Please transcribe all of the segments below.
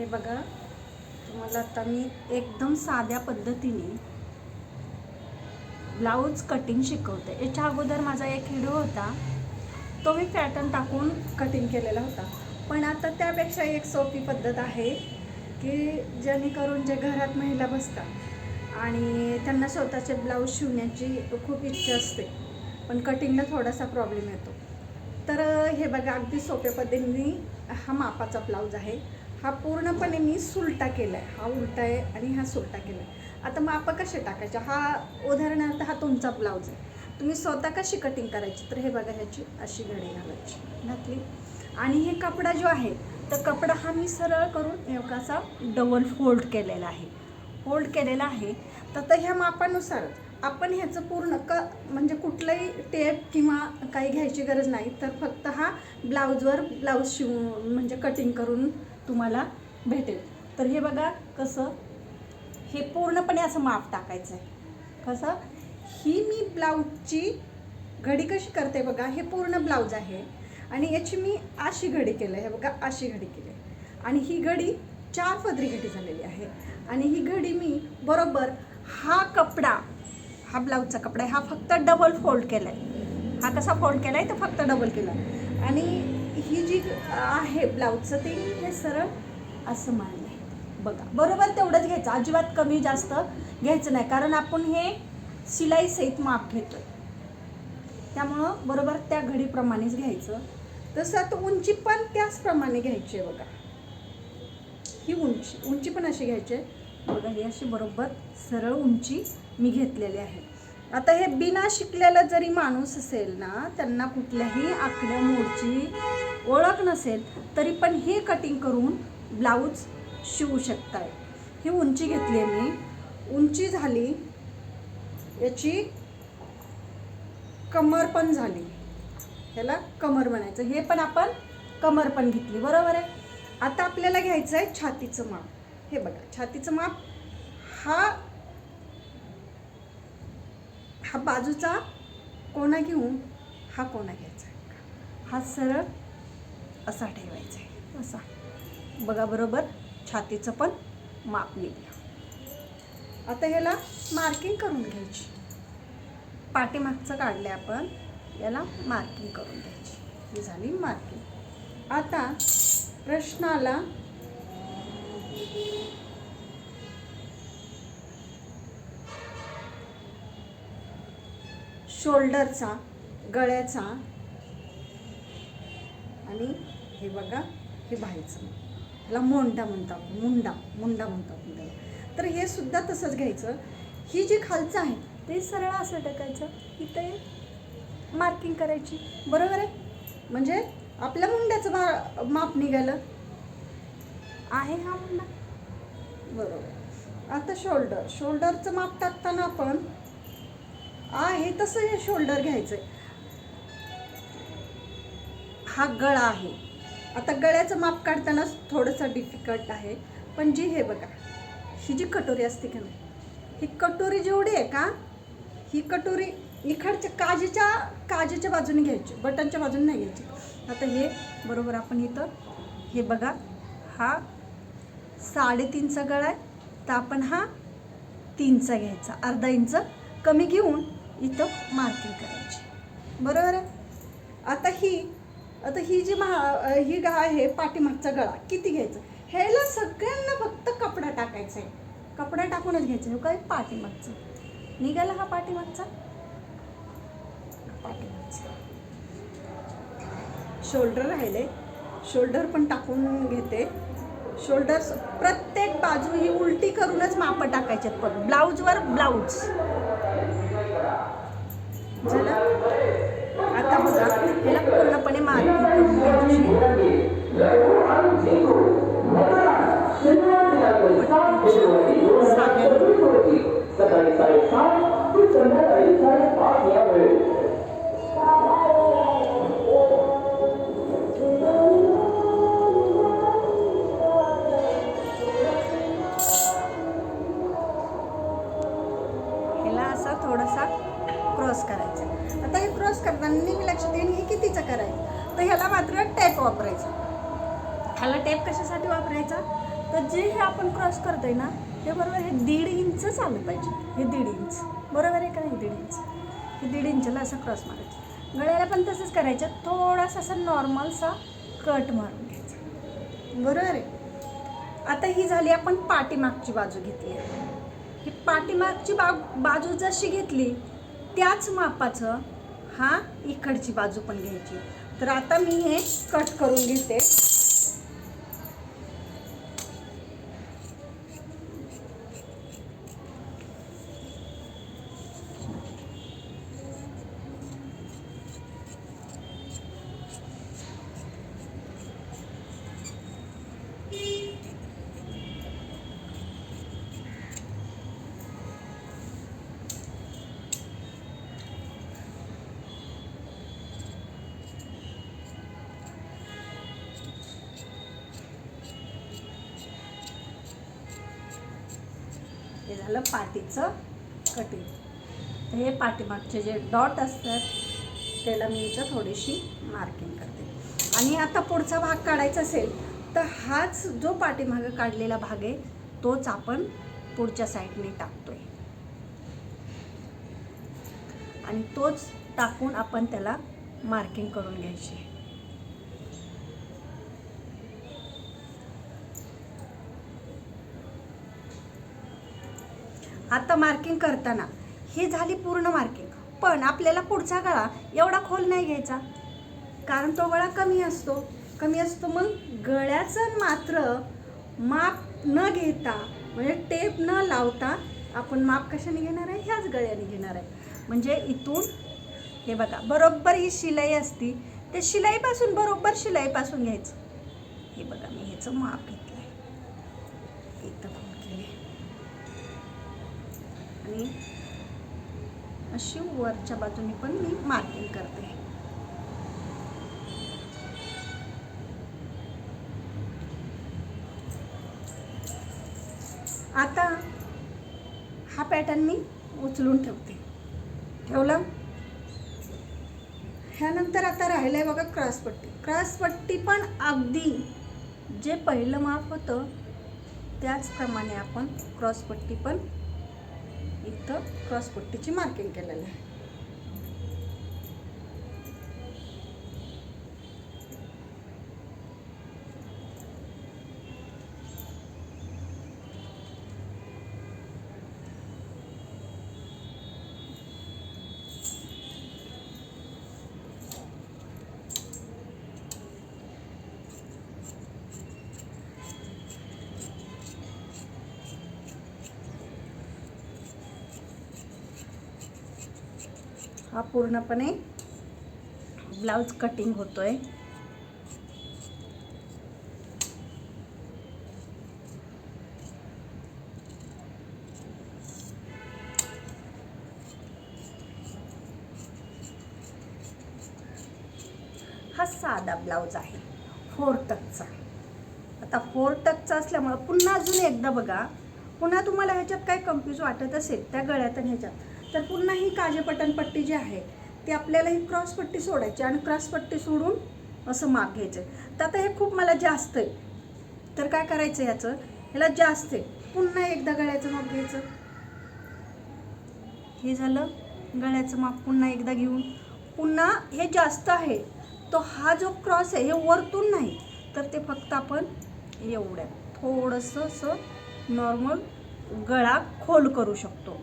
हे बघा, तुम्हाला आता मी एकदम साध्या पद्धतीने ब्लाऊज कटिंग शिकवते. याच्या अगोदर माझा एक व्हिडिओ होता, तो मी पॅटर्न टाकून कटिंग केलेला होता. पण आता त्यापेक्षा एक सोपी पद्धत आहे की जेणेकरून जे घरात महिला बसतात आणि त्यांना स्वतःचे ब्लाऊज शिवण्याची खूप इच्छा असते, पण कटिंगला थोडासा प्रॉब्लेम येतो. तर हे बघा, अगदी सोप्या पद्धतीने हा मापाचा ब्लाऊज आहे. हा पूर्णपणे मी सुलटा केला आहे. हा उलटा आहे आणि हा सुलटा केला आहे. आता माप कसे टाकायचे, हा उदाहरणार्थ हा तुमचा ब्लाऊज आहे, तुम्ही स्वतः कशी कटिंग करायची, तर हे बघा, ह्याची अशी घडी घालायची आणि हे कपडा जो आहे, तर कपडा हा मी सरळ करून एवढासा डबल फोल्ड केलेला आहे. तर ह्या मापानुसार आपण ह्याचं पूर्ण म्हणजे कुठलंही टेप किंवा काही घ्यायची गरज नाही, तर फक्त हा ब्लाऊजवर ब्लाऊज शिवून म्हणजे कटिंग करून तुम्हाला भेटेल. तर हे बघा कसं, हे पूर्णपणे असं माप टाकायचं आहे. कसं, ही मी ब्लाऊजची घडी कशी करते बघा, हे पूर्ण ब्लाऊज आहे आणि याची मी अशी घडी केलं आहे. हे बघा, अशी घडी केली आहे आणि ही घडी 4 पदरी घडी झालेली आहे आणि ही घडी मी बरोबर हा कपडा, हा ब्लाऊजचा कपडा आहे, हा फक्त डबल फोल्ड केला आहे. हा कसा फोल्ड केला आहे, तर फक्त डबल केला आणि ही जी आहे ब्लाऊजचं, ते हे सरळ असं मांडलं आहे. बघा, बरोबर तेवढंच घ्यायचं, अजिबात कमी जास्त घ्यायचं नाही, कारण आपण हे शिलाई सहित माप घेतो आहे, त्यामुळं बरोबर त्या घडीप्रमाणेच घ्यायचं. तसं आता उंची पण त्याचप्रमाणे घ्यायची आहे. बघा, ही उंची पण अशी घ्यायची आहे. बघा, ही अशी बरोबर सरळ उंची मी घेतलेली आहे. आता हे बिना शिकलेला जरी माणूस असेल ना, त्यांना कुठल्याही आकड्या मोडची ओळख नसेल, तरी पण हे कटिंग करून ब्लाऊज शिवू शकताय. ही उंची घेतली मी, उंची झाली, याची कमर पण झाली, ह्याला कमर म्हणायचं. हे पण आपण कमर पण घेतली, बरोबर आहे. आता आपल्याला घ्यायचं आहे छातीचं माप. हे बघा, छातीचं माप हा बाजूचा कोणा घेऊन हा कोणा घ्यायचा आहे, हा सरळ असा ठेवायचा आहे, असा. बघा, बरोबर छातीचं पण माप निघलं. आता ह्याला मार्किंग करून घ्यायची. पाठीमागचं काढले आपण, याला मार्किंग करून घ्यायची. ही झाली मार्किंग. आता प्रश्न आला शोल्डरचा, गळ्याचा आणि हे बघा, हे बाहेरचं, ह्याला मोंडा म्हणतो आपण, मुंडा म्हणतो आपण त्याला. तर हे सुद्धा तसंच घ्यायचं. ही जी खालचं आहे ते सरळ असं टाकायचं, इथे मार्किंग करायची, बरोबर आहे. म्हणजे आपल्या मुंड्याचं माप निघालं आहे, हा मुंडा, बरोबर. आता शोल्डरचं माप टाकताना आपण आहे तसं हे शोल्डर घ्यायचं. हा गळा आहे. आता गळ्याचं माप काढताना थोडंसं डिफिकल्ट आहे, पण हे बघा, ही जी कटोरी असते का नाही, ही कटोरी जेवढी आहे का, ही कटोरी इकडच्या काजेच्या बाजूने घ्यायची, बटनच्या बाजूने नाही घ्यायची. आता हे बरोबर आपण इथं, हे बघा, हा 3.5चा गळा आहे, तर आपण हा 3चा घ्यायचा, अर्धा इंच कमी घेऊन इथं मार्किंग करायची, बरोबर आहे. आता ही जी ही आहे पाठीमागचा गळा, किती घ्यायचा, ह्याला सगळ्यांना फक्त कपडा टाकायचा आहे, कपडा टाकूनच घ्यायचं. हे काय पाठीमागचं निघाला, हा पाठीमागचा. शोल्डर राहिले, शोल्डर पण टाकून घेते. शोल्डर प्रत्येक बाजू ही उलटी करूनच माप टाकायचे, पण ब्लाऊजवर ब्लाऊज झाला. आता बघा, ह्याला पूर्णपणे मार्किंग करून घ्यायची. ह्याला असा थोडासा क्रॉस करायचा. आता हे क्रॉस करताना नेहमी लक्षात येईल हे कितीचं करायचं, तर ह्याला मात्र टेप वापरायचा. ह्याला टेप कशासाठी वापरायचा, तर जे हे आपण क्रॉस करतोय ना हे बरोबर हे 1.5 इंच आलं पाहिजे. हे 1.5 इंच बरोबर आहे का नाही? 1.5 इंच हे 1.5 इंचला असं क्रॉस मारायचं. गळ्याला पण तसंच करायचं. थोडासा असं नॉर्मलसा कट मारून घ्यायचा. बरोबर आहे. आता ही झाली आपण पाठीमागची बाजू घेतली आहे. ही पाठीमागची बाजू जशी घेतली त्याच मापाचं हा इकडची बाजू पण घ्यायची. तर आता मी हे कट करून घेते. हे झालं पाठीचं कटिंग. तर हे पाठीमागचे जे डॉट असतात त्याला मी इथं थोडीशी मार्किंग करते. आणि आता पुढचा भाग काढायचा असेल तर हाच जो पाठीमागं काढलेला भाग आहे तोच आपण पुढच्या साईडने टाकतोय आणि तोच टाकून आपण त्याला मार्किंग करून घ्यायची. आता मार्किंग करताना ही झाली पूर्ण मार्किंग. पण आपल्याला पुढचा गळा एवढा खोल नाही घ्यायचा कारण तो गळा कमी असतो. मग गळ्याचं मात्र माप न घेता म्हणजे टेप न लावता आपण माप कशाने घेणार आहे? ह्याच गळ्याने घेणार आहे. म्हणजे इथून हे बघा बरोबर ही शिलाई असती ते शिलाईपासून बरोबर शिलाईपासून घ्यायचं. हे बघा मी ह्याचं माप घेतलं आहे. इथं फोल्ड केले आणि अशी वरच्या बाजूने पण मी मार्किंग करते. आता हा पॅटर्न मी उचलून ठेवला. ह्यानंतर आता राहिलंय बघा क्रॉसपट्टी पण अगदी जे पहिलं माप होतं त्याचप्रमाणे आपण क्रॉसपट्टी पण इथं क्रॉसपट्टीची मार्किंग केलेलं आहे. हा पूर्णपणे ब्लाउज कटिंग होतोय. हा साधा ब्लाउज आहे 4 टक्सचा. आता 4 टक्सचा असल्यामुळं पुन्हा अजून एकदा बघा. पुन्हा तुम्हाला ह्याच्यात काय कन्फ्यूज वाटत असेल त्या गळ्यात आणि ह्याच्यात तर पुन्हा ही काजेपटन पट्टी जी आहे ती आपल्याला ही क्रॉसपट्टी सोडायची आणि क्रॉसपट्टी सोडून असं माप घ्यायचं. तर आता हे खूप मला जास्त आहे तर काय करायचं ह्याला जास्त आहे. पुन्हा एकदा गळ्याचं माप घ्यायचं. हे झालं गळ्याचं माप. पुन्हा एकदा घेऊन पुन्हा हे जास्त आहे तो हा जो क्रॉस आहे हे वरतून नाही तर ते फक्त आपण एवढ्या थोडंसं असं नॉर्मल गळा खोल करू शकतो.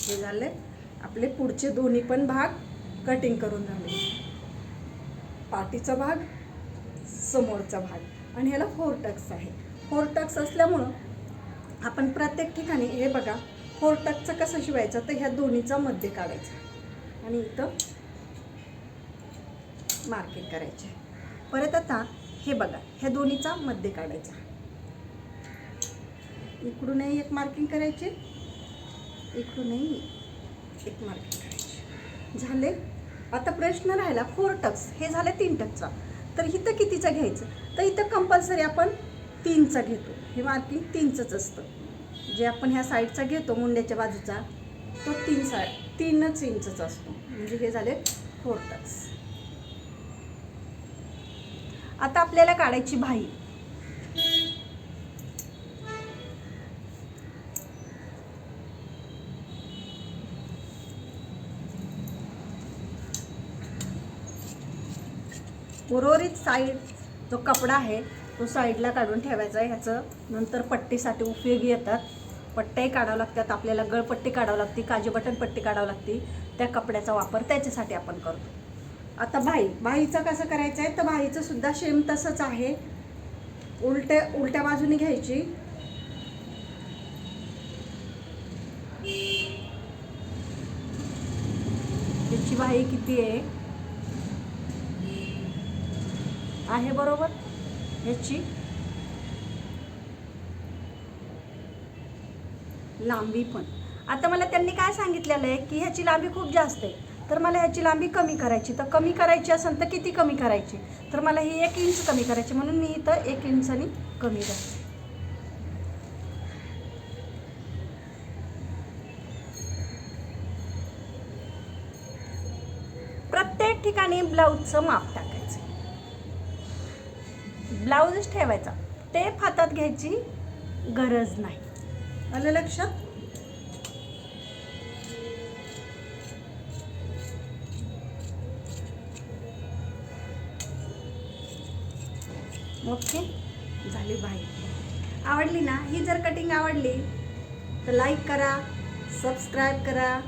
हे झाले आपले पुढचे दोन्ही पण भाग कटिंग करून झाले. पाठीचा भाग समोरचा भाग आणि ह्याला 4 टक्स आहे. 4 टक्स असल्यामुळं आपण प्रत्येक ठिकाणी हे बघा 4 टक्सचा कसं शिवायचं तर ह्या दोन्हीचा मध्य काढायचा आणि इथं मार्किंग करायचे. परत आता हे बघा ह्या दोन्हीचा मध्य काढायचा. इकडूनही एक मार्किंग करायचे इकडूनही एक मार्किंग करायची. झाले. आता प्रश्न राहिला 4 टक्स हे झाले 3 टक्सचा तर इथं कितीचा घ्यायचं तर इथं कंपल्सरी आपण 3चं घेतो. हे मार्किंग 3चंच असतं. जे आपण ह्या साईडचा घेतो मुंड्याच्या बाजूचा तो 3च इंचचा असतो. म्हणजे हे झाले 4 टक्स. आता आपल्याला काढायची बाही. उर्वरित साईड जो कपडा आहे तो साईडला काढून ठेवायचा आहे. ह्याचं नंतर पट्टीसाठी उपयोगी येतात. पट्ट्याही काढावं लागतात आपल्याला, गळपट्टी काढावं लागते, काजी बटन पट्टी काढावं लागते. त्या कपड्याचा वापर त्याच्यासाठी आपण करतो. आता बाहीचं कसं करायचं आहे तर बाहीचं सुद्धा सेम तसंच आहे. उलट्या बाजूने घ्यायची. त्याची बाही किती आहे बरोबर ह्याची लांबी पण. आता मला त्यांनी काय सांगितलेलं आहे की ह्याची लांबी खूप जास्त आहे, तर मला ह्याची लांबी कमी करायची. तर कमी करायची असेल तर किती कमी करायची, तर मला ही 1 इंच कमी करायची. म्हणून मी इथं 1 इंचानी कमी करते. प्रत्येक ठिकाणी ब्लाऊजचं माप टाकायचं. ब्लाऊजच ठेवायचा, टेप हातात घ्यायची गरज नाही. आलं लक्षात? ओके, झाली बाही. आवडली ना? ही जर कटिंग आवडली तर लाईक करा, सबस्क्राईब करा.